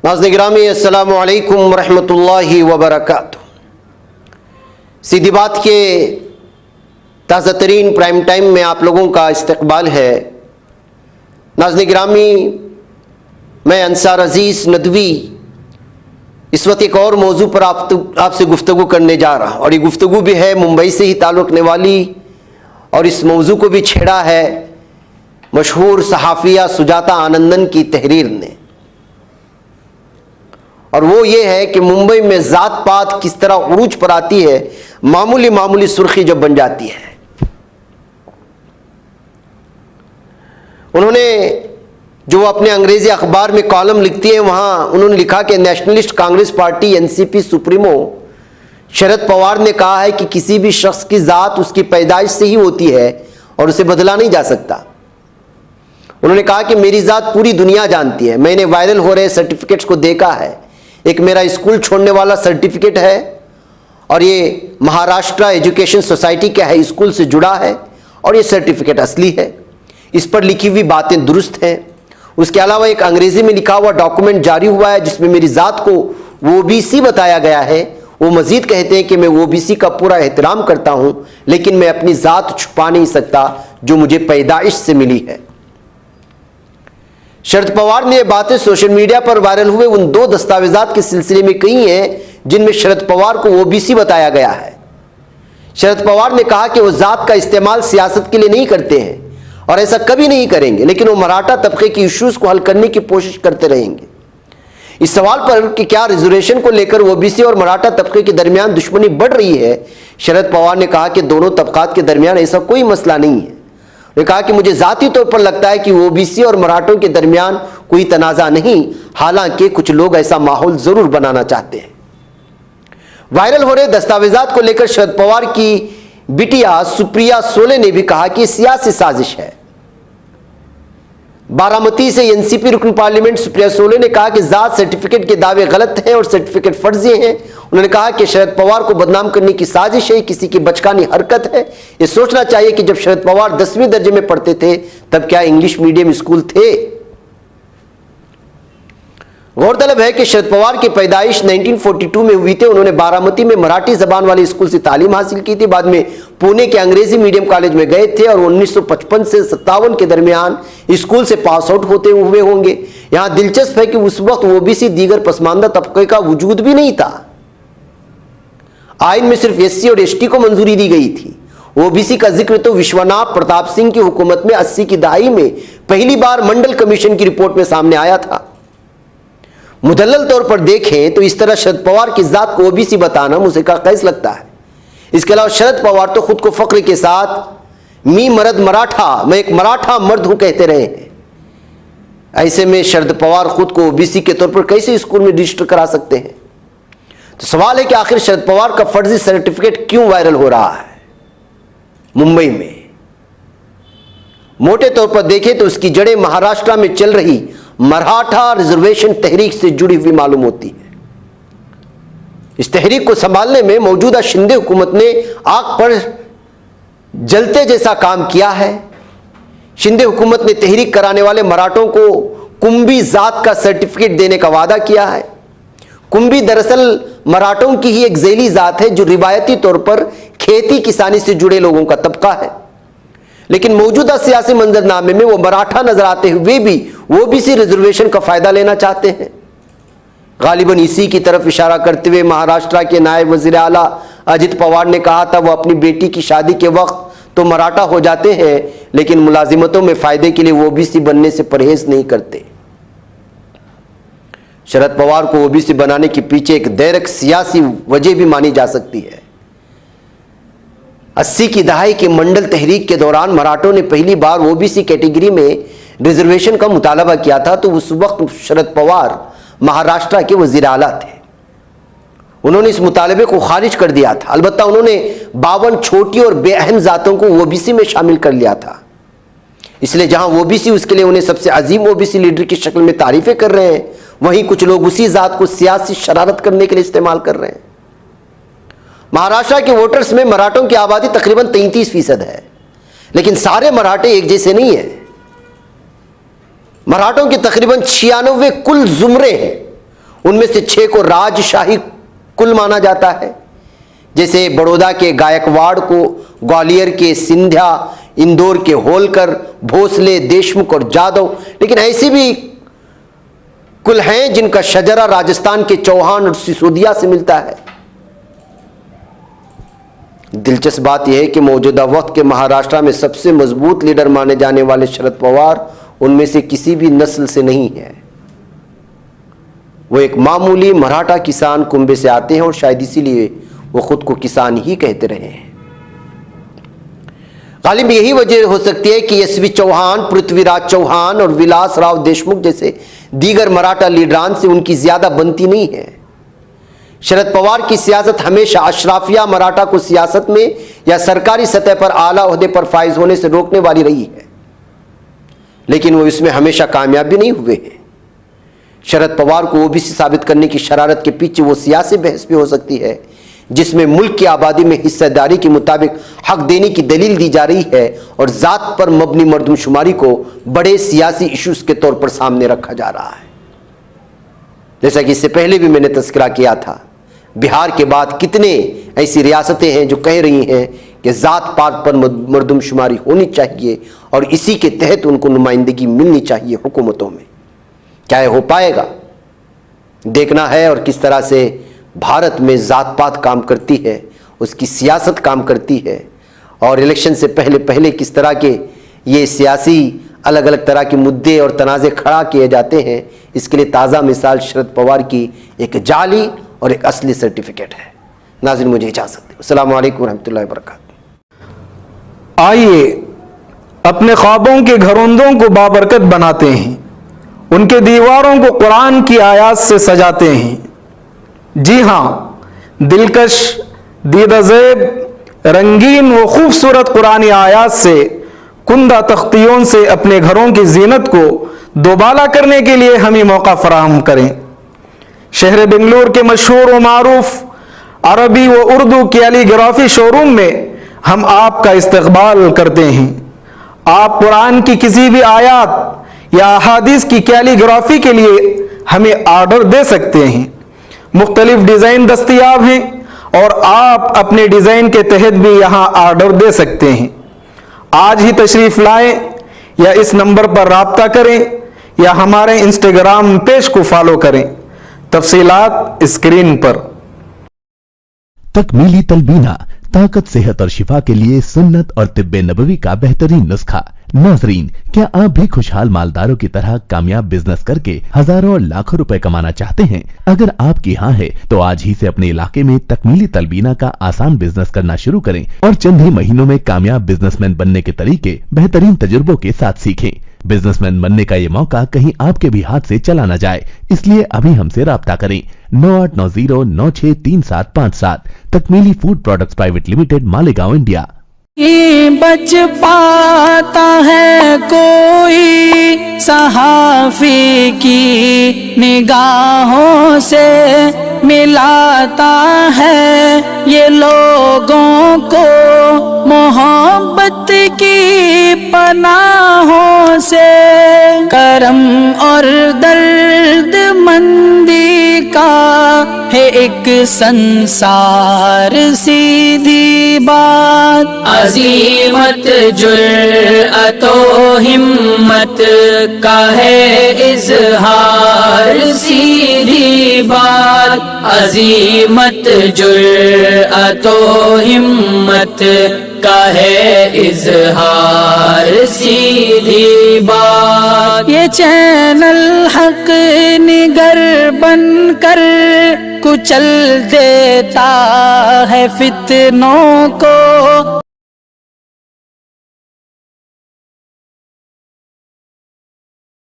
नाज़रीन गिरामी, अस्सलामु अलैकुम रहमतुल्लाहि व बरकातुहू। सीधी बात के ताज़ा तरीन प्राइम टाइम में आप लोगों का इस्तकबाल है। नाज़रीन गिरामी, मैं अंसार अजीज़ नदवी इस वक्त एक और मौजू पर आपसे गुफ्तगू करने जा रहा हूँ, और ये गुफ्तगू भी है मुंबई से ही ताल्लुक़ रखने वाली, और इस मौजू को भी छेड़ा है मशहूर सहाफ़िया सुजाता आनंदन की तहरीर ने। और वो ये है कि मुंबई में ज़ात पात किस तरह उरूज पर आती है, मामूली सुर्खी जब बन जाती है। उन्होंने जो अपने अंग्रेजी अखबार में कॉलम लिखती है, वहाँ उन्होंने लिखा कि नेशनलिस्ट कांग्रेस पार्टी एनसीपी सुप्रीमो शरद पवार ने कहा है कि किसी भी शख्स की ज़ात उसकी पैदाइश से ही होती है और उसे बदला नहीं जा सकता। उन्होंने कहा कि मेरी ज़ात पूरी दुनिया जानती है। मैंने वायरल हो रहे सर्टिफिकेट्स को देखा है। एक मेरा स्कूल छोड़ने वाला सर्टिफिकेट है, और ये महाराष्ट्र एजुकेशन सोसाइटी के हाई स्कूल से जुड़ा है, और ये सर्टिफिकेट असली है। इस पर लिखी हुई बातें दुरुस्त हैं। उसके अलावा एक अंग्रेजी में लिखा हुआ डॉक्यूमेंट जारी हुआ है जिसमें मेरी ज़ात को ओबीसी बताया गया है। वो मजीद कहते हैं कि मैं ओबीसी का पूरा एहतराम करता हूं, लेकिन मैं अपनी ज़ात छुपा नहीं सकता जो मुझे पैदाइश से मिली है। शरद पवार ने ये बातें सोशल मीडिया पर वायरल हुए उन दो दस्तावेजात के सिलसिले में कही हैं जिनमें शरद पवार को ओबीसी बताया गया है। शरद पवार ने कहा कि वो ज़ात का इस्तेमाल सियासत के लिए नहीं करते हैं और ऐसा कभी नहीं करेंगे, लेकिन वो मराठा तबके की इश्यूज को हल करने की कोशिश करते रहेंगे। इस सवाल पर कि क्या रिजर्वेशन को लेकर ओबीसी और मराठा तबके के दरमियान दुश्मनी बढ़ रही है, शरद पवार ने कहा कि दोनों तबकात के दरमियान ऐसा कोई मसला नहीं है। उन्होंने कहा कि मुझे ज़ाती तौर पर लगता है कि ओबीसी और मराठों के दरमियान कोई तनाज़ा नहीं, हालांकि कुछ लोग ऐसा माहौल जरूर बनाना चाहते हैं। वायरल हो रहे दस्तावेजात को लेकर शरद पवार की बिटिया सुप्रिया सोले ने भी कहा कि सियासी साजिश है। बारामती से एनसीपी रुकन पार्लियामेंट सुप्रिया सोले ने कहा कि जात सर्टिफिकेट के दावे गलत हैं और सर्टिफिकेट फर्जी हैं। उन्होंने कहा कि शरद पवार को बदनाम करने की साजिश है, किसी की बचकानी हरकत है। ये सोचना चाहिए कि जब शरद पवार 10वीं दर्जे में पढ़ते थे तब क्या इंग्लिश मीडियम स्कूल थे? गौरतलब है कि शरद पवार की पैदाइश 1942 में हुई थी। उन्होंने बारामती में मराठी जबान वाले स्कूल से तालीम हासिल की थी। बाद में पुणे के अंग्रेजी मीडियम कॉलेज में गए थे और 1955 से 57 के दरमियान स्कूल से पास आउट होते हुए होंगे। यहां दिलचस्प है कि उस वक्त ओबीसी दीगर पसमानदा तबके का वजूद भी नहीं था। आइन में सिर्फ एससी और एसटी को मंजूरी दी गई थी। ओबीसी का जिक्र तो विश्वनाथ प्रताप सिंह की हुकूमत में 80 की दहाई में पहली बार मंडल कमीशन की रिपोर्ट में सामने आया था। मुदल्लल तौर पर देखें तो इस तरह शरद पवार की जात को ओबीसी बताना मुझे का कैस लगता है। इसके अलावा शरद पवार तो खुद को फख्र के साथ मी मर्द मराठा, मैं एक मराठा मर्द हूं कहते रहे हैं। ऐसे में शरद पवार खुद को ओबीसी के तौर पर कैसे स्कूल में रजिस्टर करा सकते हैं? तो सवाल है कि आखिर शरद पवार का फर्जी सर्टिफिकेट क्यों वायरल हो रहा है मुंबई में? मोटे तौर पर देखें तो उसकी जड़ें महाराष्ट्र में चल रही मराठा रिजर्वेशन तहरीक से जुड़ी हुई मालूम होती है। इस तहरीक को संभालने में मौजूदा शिंदे हुकूमत ने आग पर जलते जैसा काम किया है। शिंदे हुकूमत ने तहरीक कराने वाले मराठों को कुंभी जात का सर्टिफिकेट देने का वादा किया है। कुंभी दरअसल मराठों की ही एक ज़ैली जात है जो रिवायती तौर पर खेती किसानी से जुड़े लोगों का तबका है, लेकिन मौजूदा सियासी मंजरनामे में वो मराठा नजर आते हुए भी ओबीसी रिजर्वेशन का फायदा लेना चाहते हैं। गालिबन इसी की तरफ इशारा करते हुए महाराष्ट्र के नायब वजीर आला अजित पवार ने कहा था वो अपनी बेटी की शादी के वक्त तो मराठा हो जाते हैं, लेकिन मुलाजिमतों में फायदे के लिए ओबीसी बनने से परहेज नहीं करते। शरद पवार को ओबीसी बनाने के पीछे एक डायरेक्ट सियासी वजह भी मानी जा सकती है। 80 की दहाई के मंडल तहरीक के दौरान मराठों ने पहली बार ओबीसी कैटेगरी में रिजर्वेशन का मुतालबा किया था, तो उस वक्त शरद पवार महाराष्ट्र के वजीर आला थे। उन्होंने इस मुतालबे को खारिज कर दिया था। अलबत्ता उन्होंने 52 छोटी और बेअहम जातों को ओबीसी में शामिल कर लिया था। इसलिए जहां ओबीसी उसके लिए उन्हें सबसे अजीम ओबीसी लीडर की शक्ल में तारीफें कर रहे हैं, वहीं कुछ लोग उसी जात को सियासी शरारत करने के लिए इस्तेमाल कर रहे हैं। महाराष्ट्र के वोटर्स में मराठों की आबादी तकरीबन 33% है, लेकिन सारे मराठे एक जैसे नहीं है। मराठों के तकरीबन 96 कुल जुमरे हैं उनमें से 6 को राजशाही कुल माना जाता है, जैसे बड़ौदा के गायकवाड़ को, ग्वालियर के सिंधिया, इंदौर के होलकर, भोसले, देशमुख और जादव। लेकिन ऐसे भी कुल हैं जिनका शजरा राजस्थान के चौहान और सिसोदिया से मिलता है। दिलचस्प बात यह है कि मौजूदा वक्त के महाराष्ट्र में सबसे मजबूत लीडर माने जाने वाले शरद पवार उनमें से किसी भी नस्ल से नहीं है। वो एक मामूली मराठा किसान कुंबे से आते हैं और शायद इसीलिए वो खुद को किसान ही कहते रहे हैं। गालिब यही वजह हो सकती है कि एसवी चौहान, पृथ्वीराज चौहान और विलास राव देशमुख जैसे दीगर मराठा लीडरान से उनकी ज्यादा बनती नहीं है। शरद पवार की सियासत हमेशा अशराफिया मराठा को सियासत में या सरकारी सतह पर आला ओहदे पर फाइज होने से रोकने वाली रही है, लेकिन वो इसमें हमेशा कामयाब भी नहीं हुए हैं। शरद पवार को ओबीसी साबित करने की शरारत के पीछे वो सियासी बहस भी हो सकती है जिसमें मुल्क की आबादी में हिस्सेदारी के मुताबिक हक देने की दलील दी जा रही है और जात पर मबनी मर्दमशुमारी को बड़े सियासी इश्यूज के तौर पर सामने रखा जा रहा है। जैसा कि इससे पहले भी मैंने तस्करा किया था, बिहार के बाद कितने ऐसी रियासतें हैं जो कह रही हैं कि जात पात पर मर्दमशुमारी होनी चाहिए और इसी के तहत उनको नुमाइंदगी मिलनी चाहिए हुकूमतों में। क्या यह हो पाएगा देखना है, और किस तरह से भारत में जात पात काम करती है, उसकी सियासत काम करती है, और इलेक्शन से पहले पहले किस तरह के ये सियासी अलग अलग तरह के मुद्दे और तनाज़े खड़ा किए जाते हैं। इसके लिए ताज़ा मिसाल शरद पवार की एक जाली और एक असली सर्टिफिकेट है। नाज़रीन, मुझे इजाज़त दें। अस्सलामु अलैकुम रहमतुल्लाहि व बरकातहू। आइए अपने ख्वाबों के घरौंदों को बाबरकत बनाते हैं, उनके दीवारों को कुरान की आयात से सजाते हैं। जी हाँ, दिलकश, दीदाज़ेब, रंगीन व खूबसूरत कुरानी आयात से कुंदा तख्तियों से अपने घरों की जीनत को दोबाला करने के लिए हमें मौका फराहम करें। शहर बेंगलुरु के मशहूर व मारूफ अरबी व उर्दू कैलीग्राफी शोरूम में हम आपका इस्तकबाल करते हैं। आप कुरान की किसी भी आयात या अहादीस की कैलीग्राफी के लिए हमें ऑर्डर दे सकते हैं। मुख्तलिफ डिज़ाइन दस्तयाब हैं और आप अपने डिज़ाइन के तहत भी यहाँ ऑर्डर दे सकते हैं। आज ही तशरीफ़ लाएं या इस नंबर पर राब्ता करें या हमारे इंस्टाग्राम पेज को फॉलो करें। तफसीलात स्क्रीन पर। तकमीली तलबीना, ताकत, सेहत और शिफा के लिए सुन्नत और तिब्बे नबवी का बेहतरीन नुस्खा। नाजरीन, क्या आप भी खुशहाल मालदारों की तरह कामयाब बिजनेस करके हजारों और लाखों रुपए कमाना चाहते हैं? अगर आपकी हाँ है तो आज ही से अपने इलाके में तकमीली तलबीना का आसान बिजनेस करना शुरू करें और चंद ही महीनों में कामयाब बिजनेसमैन बनने के तरीके बेहतरीन तजुर्बों के साथ सीखें। बिजनेसमैन बनने का ये मौका कहीं आपके भी हाथ से चला न जाए, इसलिए अभी हमसे राब्ता करें। 9890963757। Takmeeli food products private limited, Malegaon, India. बच पाता है कोई सहाफी की निगाहों से, मिलाता है ये लोगों को मोहब्बत की पनाहों से। करम और दर्द मंदी का है एक संसार, सीधी बात। अजीमत जुर्अतो हिम्मत का है इजहार, सीधी बात। अजीमत जुर्अतो हिम्मत का है इजहार, सीधी बात। ये चैनल हक निगर बनकर कुचल देता है फितनों को।